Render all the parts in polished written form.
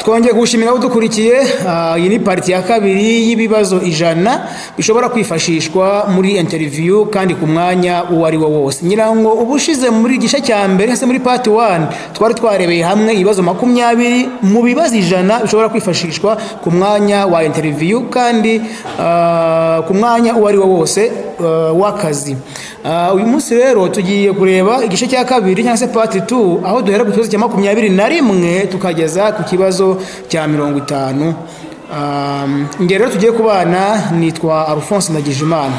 twongeye gushimira aho dukurikiye. Iyi ni parti ya kabiri y'ibibazo 100 bishobora kwifashishwa muri interview kandi ku mwanya uwo ari wo wose. Nyirango ubushize muri igice cya mbere hase muri part 1 twari twarebeye hamwe ibibazo 20 mu bibazo 100 bishobora kwifashishwa ku mwanya wa interview kandi ku mwanya uwo ari wo wose w'akazi. Uyu munsi rero tugiye kureba igice cya kabiri cyangwa se part 2 aho duhera ku kibazo cya 21 tukageza ku kibazo cya 50. Nge rero tugiye kubana nitwa Alphonse Ndagijimana.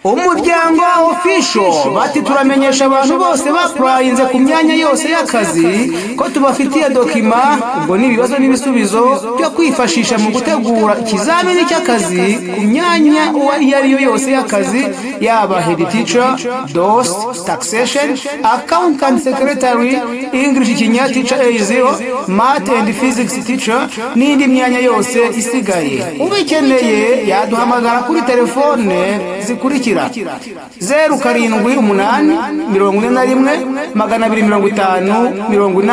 Umuryango official bati turamenyesha abantu bose baprayinze ku myanya yose y'akazi ko tubafitiye document ubwo ni ibibazo n'ibisubizo byo kwifashisha mu gutegura ikizamini cy'akazi ku myanya iyo ari yo yose y'akazi, yaba head teacher, DOS, taxation, accountant secretary, English Kinya teacher A0, math and physics teacher n'indi myanya yose isigaye. Ubikeneye yaduhamagara kuri telefone zikurikira 0788 41 250 81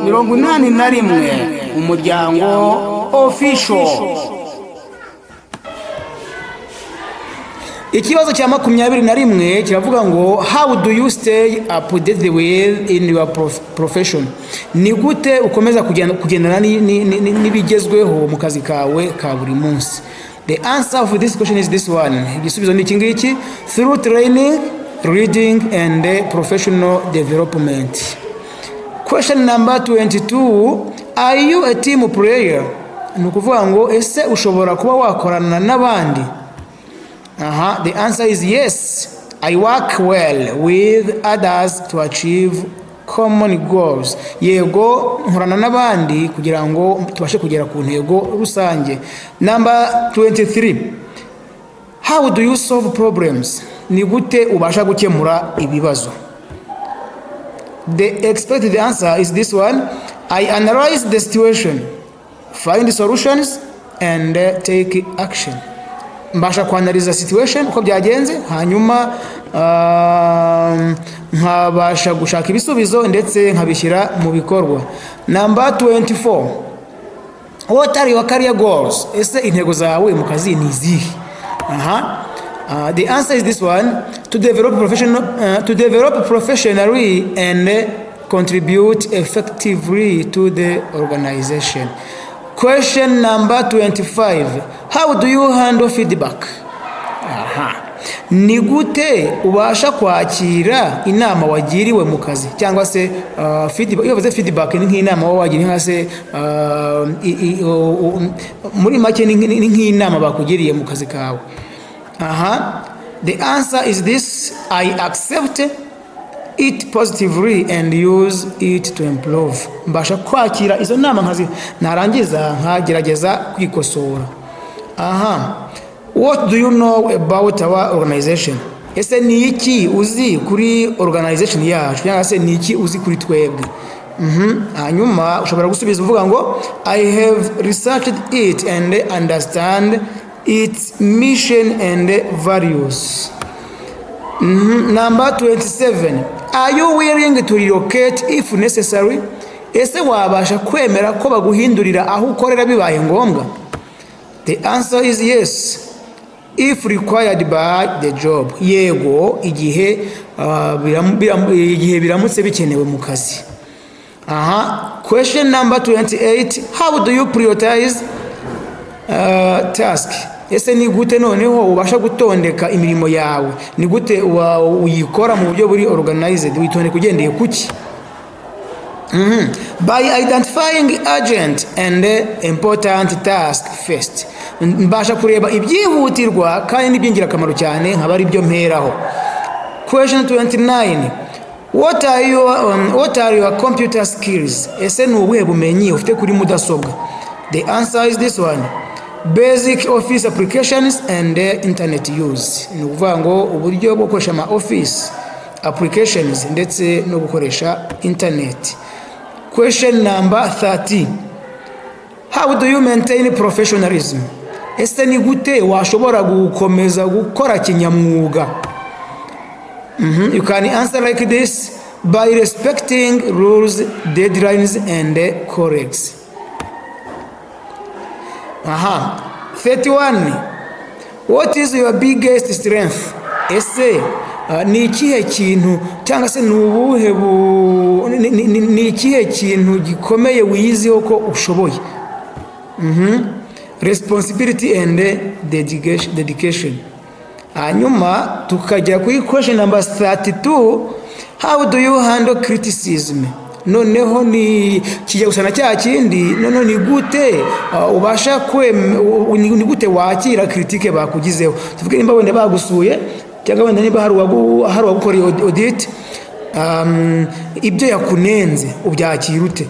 0788 umuryango official. Ikibazo cya 21 kiravuga ngo how do you stay updated with in your profession? Ni gute ukomeza kugendana n'ibigezweho mu kazi kawe ka buri munsi? The answer for this question is this one. Igisubizo ni kingiki: through training, reading and professional development. Question number 22, are you a team player? Nukuvuga ngo ese ushobora kuba wakorana n'abandi? The answer is yes. I work well with others to achieve common goals. Yego nkorana n'abandi kugira ngo tubashe kugera ku ntego rusange. Number 23, how do you solve problems? Ni gute ubasha gukemura ibibazo? The expected answer is this one. I analyze the situation, find solutions and take action. Mbasha kuanaliza situation uko byagenze hanyuma nkabasha gushaka ibisubizo ndetse nkabishyira mu bikorwa. Number 24, what are your career goals? Ese intego zawe mu kazi ni izihe? The answer is this one. To develop professionally and contribute effectively to the organization. Question number 25, how do you handle feedback? Ni gute ubasha kwakira inama wagiriwe mu kazi cyangwa se feedback? Iyo bavuze feedback ni nk'inama wagiriye nka se muri make ni nk'inama bakugiriye mu kazi kawe. The answer is this. I accept it positively and use it to improve. Mbasha kwakira izo nama nkazi narangiza nkagerageza kwikosora. What do you know about our organization? Ese ni iki uzi kuri organization yacu cyangwa se ni iki uzi kuri twebwe? Hanyuma ushobora gusubiza uvuga ngo I have researched it and understand its mission and values. Number 27, are you willing to relocate if necessary? Ese wabasha kwemera ko baguhindurira aho ukorera bibaye ngombwa? The answer is yes, if required by the job. Yego igihe biramutse bikenewe mu kazi. Question number 28, how do you prioritize task? Ese ni gute noneho ubasha gutondeka imirimo yawe? Ni gute uyikora mu buryo buri organized? Witondeka ugendeye kuki? By identifying urgent and important task first. Mbasha kureba ibyihutirwa kandi n'ibyingirakamaro cyane nkaba ari byo mperaho. Question 29, what are your computer skills? Ese ni ubuhe bumenyi ufite kuri mudasobwa? The answer is this one. Basic office applications and internet use. Ni ukuvuga ngo uburyo bwo gukoresha ama office applications ndetse no gukoresha internet. Question number 30, how do you maintain professionalism? Ese ni gute washobora gukomeza gukora kinyamwuga? You can answer like this: by respecting rules, deadlines, and colleagues. 31. What is your biggest strength? Ese ni ikihe kintu cyangwa se ni ikihe kintu gikomeye wiyiziho ko ushoboye? Responsibility and dedication. Hanyuma tukajya kuri question number 32. How do you handle criticism? Noneho ni kijya gusana cya kindi, noneho ni gute ubasha ni gute wakira critique bakugizeho. Tuvuge nimba wenda bagusuye cyangwa wenda niba hari wagukoreye audit, ibyo yakunenze ubyakira ute?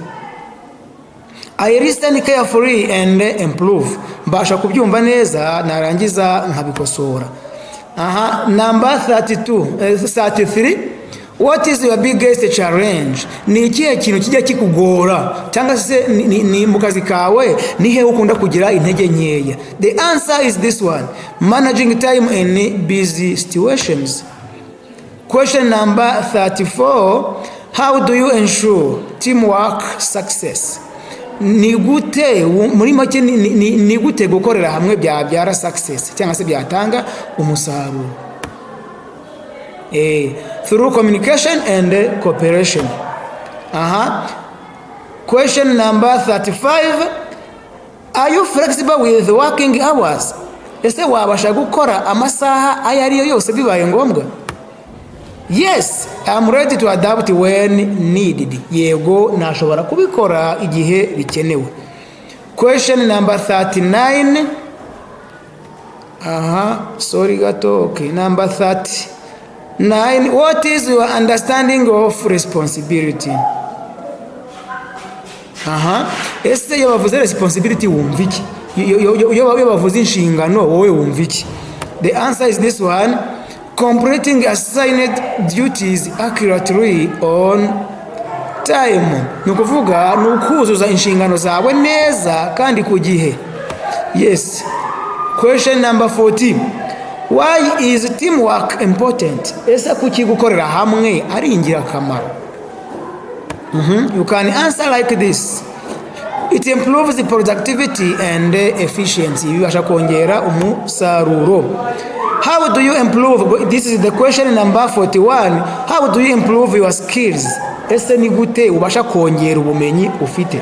I listen carefully and improve. Mbasha kubyumva neza narangiza nkabikosora. Number 33. What is your biggest challenge? Ni ikihe kintu kijya kikugora cyangwa se ni mu kazi kawe ni he ukunda kugira intege nkeya? The answer is this one: managing time in busy situations. Question number 34. How do you ensure teamwork success? Ni gute muri make ni gute gukorera hamwe byabyara success cyangwa se byatanga umusaruro? Through communication and cooperation. Question number 35. Are you flexible with working hours? Ese wabasha gukora amasaha ayo ariyo yose bibaye ngombwa? Yes, I'm ready to adapt when needed. Yego, nashobora kubikora igihe bikenewe. Question number 39. Sorry gato. Okay, number 39. What is your understanding of responsibility? Ese iyo bavuze responsibility wumva iki? Iyo bavuze inshingano wowe wumva iki? The answer is this one: completing assigned duties accurately on time. Nukuvuga nukuzuza inshingano zawe neza kandi ku gihe. Yes. Question number 14. Why is teamwork important? Ese kuki gukorera hamwe ari ingirakamaro? You can answer like this: it improves the productivity and efficiency. Bibasha kongera umusaruro. How do you improve? This is the question number 41. How do you improve your skills? Ese ni gute ubasha kongera ubumenyi ufite?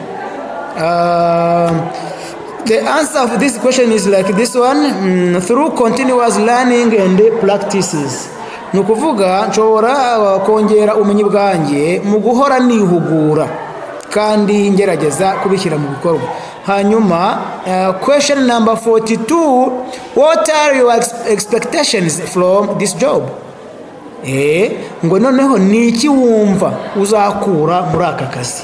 The answer of this question is like this one: through continuous learning and practices. Nukuvuga nshobora kongera ubumenyi bwanjye mu guhora nihugura kandi ngerageza kubishyira mu bikorwa. Hanyuma question number 42. What are your expectations from this job? Ngo noneho ni iki wumva uzakura muri aka kazi?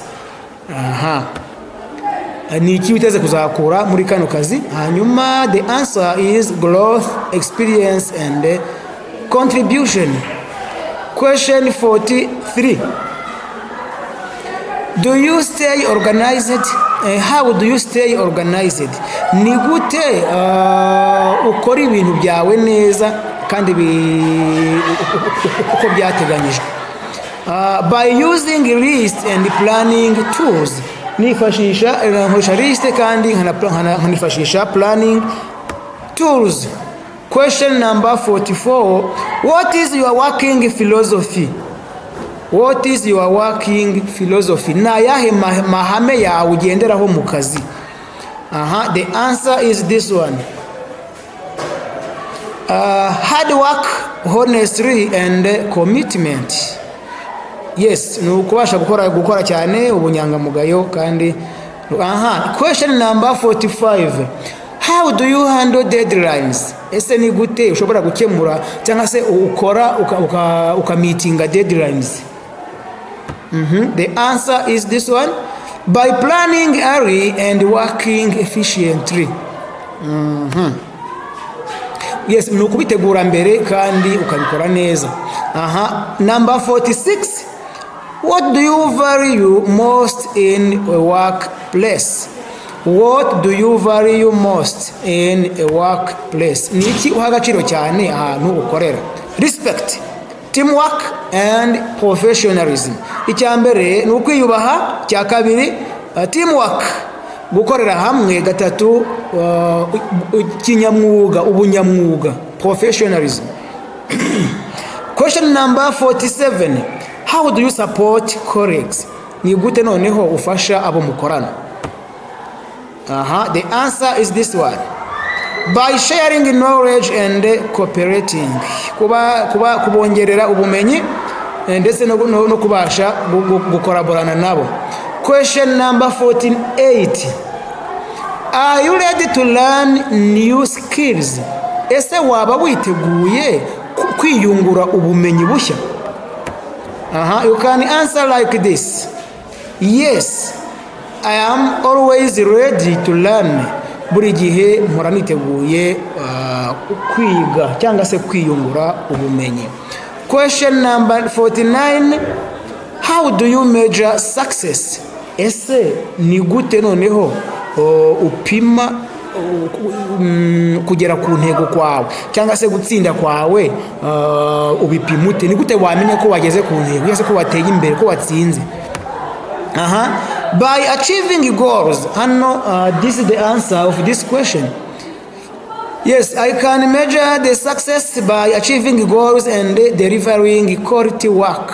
Ni iki witeze kuzakura muri kano kazi? Hanyuma the answer is growth, experience and contribution. Question 43. Do you stay organized? How do you stay organized? Ni gute ukora ibintu byawe neza kandi uko byateganyijwe? By using list and planning tools. Nifashisha list kandi nkanifashisha planning tools. Question number 44. What is your working philosophy? What is your working philosophy? Na yahe mahame yawe ugenderaho mu kazi? The answer is this one: hard work, honesty and commitment. Yes, nukubasha gukora cyane ubunyangamugayo kandi. Question number 45. How do you handle deadlines? Ese ni gute ushobora gukemura cyangwa se ukora ukameetinga deadlines? The answer is this one: by planning early and working efficiently. Yes, nukubitegura mbere kandi ukabikora neza. Number 46. What do you value most in a workplace? What do you value most in a workplace? Ni iki uha agaciro cyane ahantu ukorera? Respect, teamwork and professionalism. Icya mbere ni ukwiyubaha, cya kabiri teamwork, gukorera hamwe, gatatu kinyamwuga, ubunyamwuga, professionalism. Question number 47. How do you support colleagues? Ni gute noneho ufasha abo mukorana? The answer is this one. By sharing knowledge and cooperating. Kubongerera ubumenyi ndetse no kubasha gukoraborana nabo. Question number 48. Are you ready to learn new skills? Ese waba witeguye kwiyungura ubumenyi bushya? You can answer like this. Yes, I am always ready to learn. Buri gihe mpora niteguye kwiga cyangwa se kwiyungura ubumenyi. Question number 49. How do you measure success? Ese ni gute noneho upima kugera ku ntego kwawe cyangwa se gutsinda kwawe, ubipima ute? Ni gute wamenya ko wageze ku ntego, yase ko wateye imbere, ko watsinze? By achieving goals. This is the answer of this question. Yes, I can measure the success by achieving goals and delivering quality work.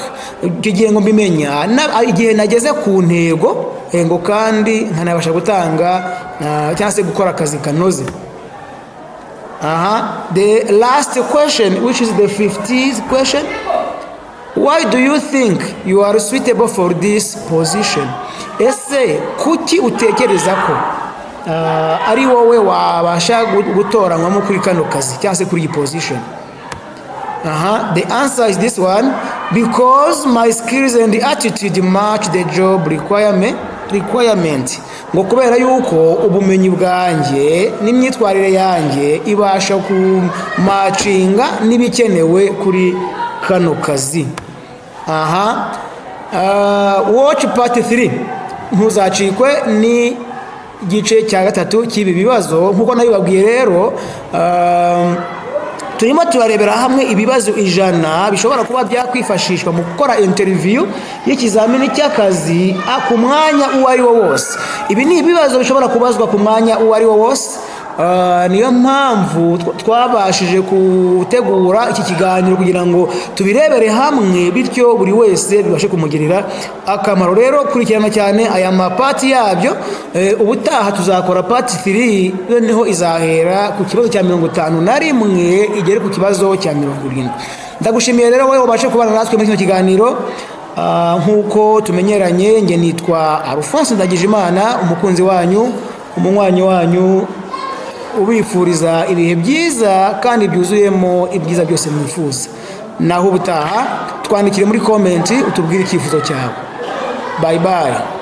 Kigiye ngo mbimenya igihe nageze ku ntego ngo kandi nkanabasha gutanga cyangwa se gukora akazi kanoze. The last question, which is the 50th question. Why do you think you are suitable for this position? Ese kuki utekereza ko ari wowe wabasha gutoranywamo kuri kano kazi cyangwa se kuri iyi position? The answer is this one. Because my skills and attitude match the job requirement. Ngo kubera yuko ubumenyi bwanjye n'imyitwarire yanjye ibasha kumatchinga n'ibikenewe kuri kano kazi. Watch part 3. Ntuzacikwe ni igice cya gatatu cy'ibi bibazo. Nkuko nabibabwiye rero, turimo turarebera hamwe ibibazo 100 bishobora kuba byakwifashishwa mu gukora interview y'ikizamini cy'akazi ku mwanya uwo ari wo wose. Ibi ni ibibazo bishobora kubazwa ku mwanya uwo ari wo wose. Niyo mpamvu twabashije gutegura iki kiganiro kugira ngo tubirebere hamwe, bityo buri wese bibashe kumugirira akamaro. Rero kurikirana cyane aya mapati yabyo. Ubutaha tuzakora pati 3, noneho izahera ku kibazo cya 51 igere ku kibazo cya 70. Ndagushimiye rero wowe wabashe kubana natwe muri kino kiganiro. Nkuko tumenyeranye, nge nitwa Alphonse Ndagijimana, umukunzi wanyu, umunywanyi wanyu, ubifuriza ibihe byiza kandi byuzuyemo ibyiza byose mwifuza. Naho ubutaha twandikire muri comment utubwire icyifuzo cyawe. Bye bye.